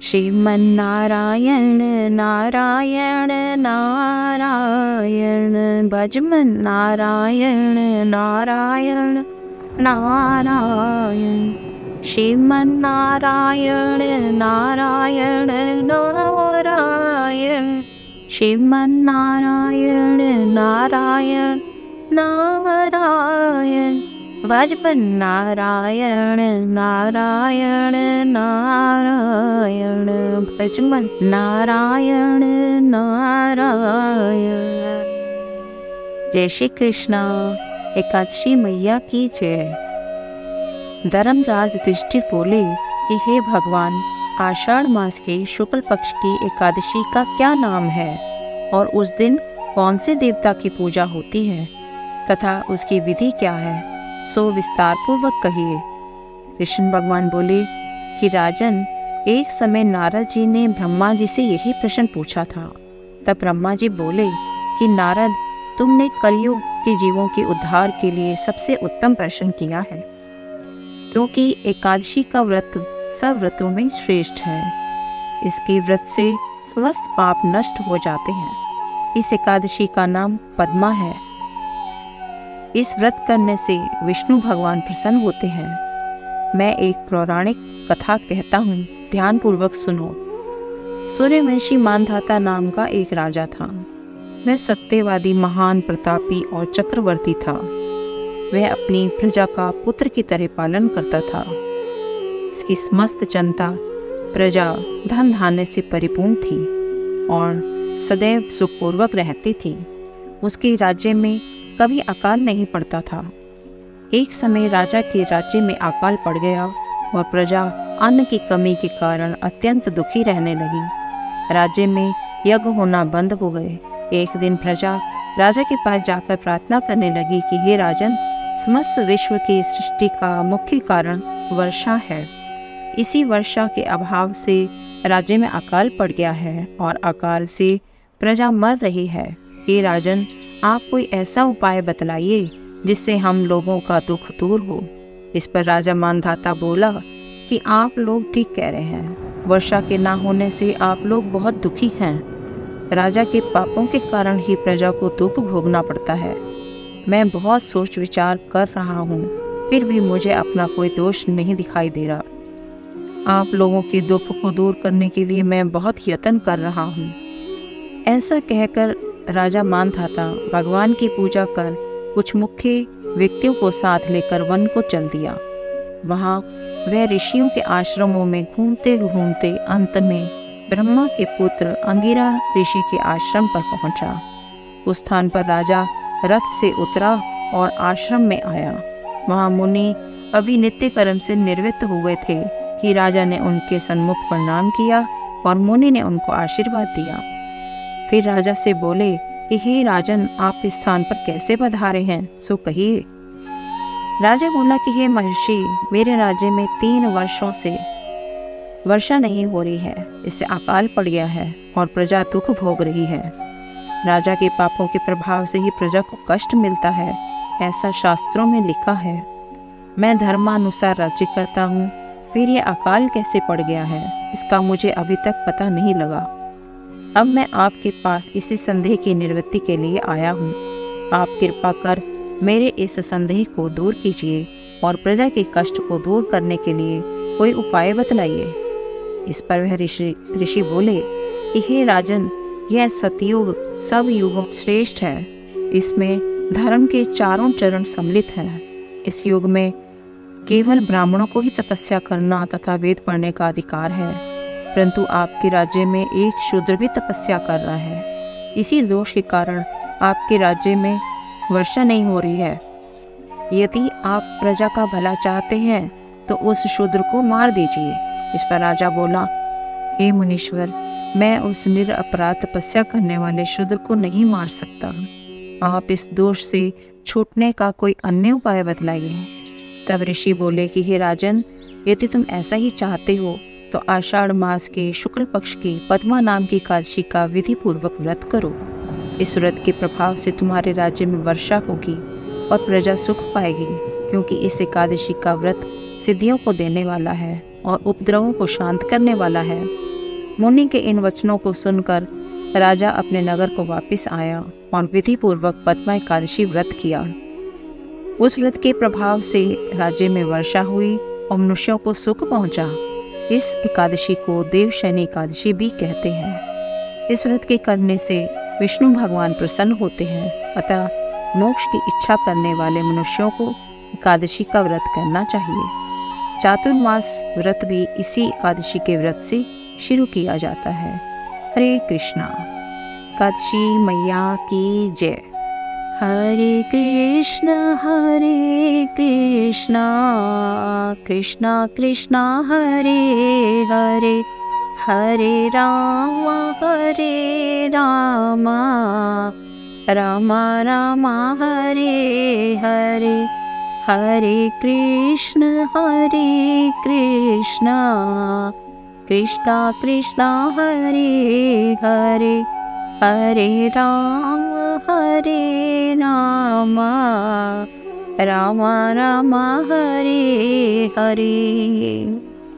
श्रीमन्नारायण नारायण नारायण, भजमन नारायण नारायण नारायण, श्रीमन्नारायण नारायण नारायण, श्रीमन्नारायण नारायण नारायण, भजमन नारायण नारायण नारायण, भजमन नारायण नारायण। जय श्री कृष्णा। एकादशी मैया की जय। धर्मराज युधिष्ठिर बोले कि हे भगवान, आषाढ़ मास के शुक्ल पक्ष की एकादशी का क्या नाम है और उस दिन कौन से देवता की पूजा होती है तथा उसकी विधि क्या है, सो विस्तार पूर्वक कहिए। कृष्ण भगवान बोले कि राजन, एक समय नारद जी ने ब्रह्मा जी से यही प्रश्न पूछा था। तब ब्रह्मा जी बोले कि नारद, तुमने कलयुग के जीवों के उद्धार के लिए सबसे उत्तम प्रश्न किया है, क्योंकि एकादशी का व्रत सब व्रतों में श्रेष्ठ है। इसके व्रत से समस्त पाप नष्ट हो जाते हैं। इस एकादशी का नाम पद्मा है। इस व्रत करने से विष्णु भगवान प्रसन्न होते हैं। मैं एक पौराणिक कथा कहता हूँ, ध्यान पूर्वक सुनो। सूर्यवंशी मानधाता नाम का एक राजा था। वह सत्यवादी, महान, प्रतापी और चक्रवर्ती था। वह अपनी प्रजा का पुत्र की तरह पालन करता था। इसकी समस्त जनता प्रजा धन धान्य से परिपूर्ण थी और सदैव सुखपूर्वक रहती थी। उसके राज्य में कभी अकाल नहीं पड़ता था। एक समय राजा के राज्य में अकाल पड़ गया और प्रजा अन्न की कमी के कारण अत्यंत दुखी रहने लगी। राज्य में यज्ञ होना बंद हो गए। एक दिन प्रजा राजा के पास जाकर प्रार्थना करने लगी कि हे राजन, समस्त विश्व की सृष्टि का मुख्य कारण वर्षा है। इसी वर्षा के अभाव से राज्य में अकाल पड़ गया है और अकाल से प्रजा मर रही है। हे राजन, आप कोई ऐसा उपाय बतलाइए जिससे हम लोगों का दुख दूर हो। इस पर राजा मानधाता बोला कि आप लोग ठीक कह रहे हैं। वर्षा के ना होने से आप लोग बहुत दुखी हैं। राजा के पापों के कारण ही प्रजा को दुख भोगना पड़ता है। मैं बहुत सोच विचार कर रहा हूँ, फिर भी मुझे अपना कोई दोष नहीं दिखाई दे रहा। आप लोगों के दुख को दूर करने के लिए मैं बहुत यत्न कर रहा हूँ। ऐसा कहकर राजा मानधाता भगवान की पूजा कर कुछ मुख्य व्यक्तियों को साथ लेकर वन को चल दिया। वहाँ वह ऋषियों के आश्रमों में घूमते घूमते अंत में ब्रह्मा के पुत्र अंगिरा ऋषि के आश्रम पर पहुँचा। उस स्थान पर राजा रथ से उतरा और आश्रम में आया। वहाँ मुनि अभी नित्य कर्म से निवृत्त हुए थे कि राजा ने उनके सन्मुख प्रणाम किया और मुनि ने उनको आशीर्वाद दिया। फिर राजा से बोले कि हे राजन, आप इस स्थान पर कैसे पधारे हैं, सो कहिए। राजा बोला कि हे महर्षि, मेरे राज्य में 3 वर्षों से वर्षा नहीं हो रही है। इससे अकाल पड़ गया है और प्रजा दुख भोग रही है। राजा के पापों के प्रभाव से ही प्रजा को कष्ट मिलता है, ऐसा शास्त्रों में लिखा है। मैं धर्मानुसार राज्य करता हूँ, फिर ये अकाल कैसे पड़ गया है, इसका मुझे अभी तक पता नहीं लगा। अब मैं आपके पास इसी संदेह की निवृत्ति के लिए आया हूँ। आप कृपा कर मेरे इस संदेह को दूर कीजिए और प्रजा के कष्ट को दूर करने के लिए कोई उपाय बतलाइए। इस पर वह ऋषि बोले कि हे राजन, यह सतयुग सब युगों श्रेष्ठ है। इसमें धर्म के 4 चरण सम्मिलित हैं। इस युग में केवल ब्राह्मणों को ही तपस्या करना तथा वेद पढ़ने का अधिकार है, परंतु आपके राज्य में एक शूद्र भी तपस्या कर रहा है। इसी दोष के कारण आपके राज्य में वर्षा नहीं हो रही है। यदि आप प्रजा का भला चाहते हैं तो उस शूद्र को मार दीजिए। इस पर राजा बोला, हे मुनीश्वर, मैं उस निरपराध तपस्या करने वाले शूद्र को नहीं मार सकता। आप इस दोष से छूटने का कोई अन्य उपाय बतलाइए। तब ऋषि बोले कि हे राजन, यदि तुम ऐसा ही चाहते हो तो आषाढ़ मास के शुक्ल पक्ष की पद्मा नाम की एकादशी का विधि पूर्वक व्रत करो। इस व्रत के प्रभाव से तुम्हारे राज्य में वर्षा होगी और प्रजा सुख पाएगी, क्योंकि इस एकादशी का व्रत सिद्धियों को देने वाला है और उपद्रवों को शांत करने वाला है। मुनि के इन वचनों को सुनकर राजा अपने नगर को वापस आया और विधि पूर्वक पद्मा एकादशी व्रत किया। उस व्रत के प्रभाव से राज्य में वर्षा हुई और मनुष्यों को सुख पहुंचा। इस एकादशी को देवशयनी एकादशी भी कहते हैं। इस व्रत के करने से विष्णु भगवान प्रसन्न होते हैं, अतः मोक्ष की इच्छा करने वाले मनुष्यों को एकादशी का व्रत करना चाहिए। चातुर्मास व्रत भी इसी एकादशी के व्रत से शुरू किया जाता है। हरे कृष्णा। एकादशी मैया की जय। हरे कृष्णा कृष्णा कृष्णा हरे हरे, हरे राम राम राम हरे हरे, हरे कृष्णा कृष्णा कृष्णा हरे हरे, हरे राम राम राम हरे हरे।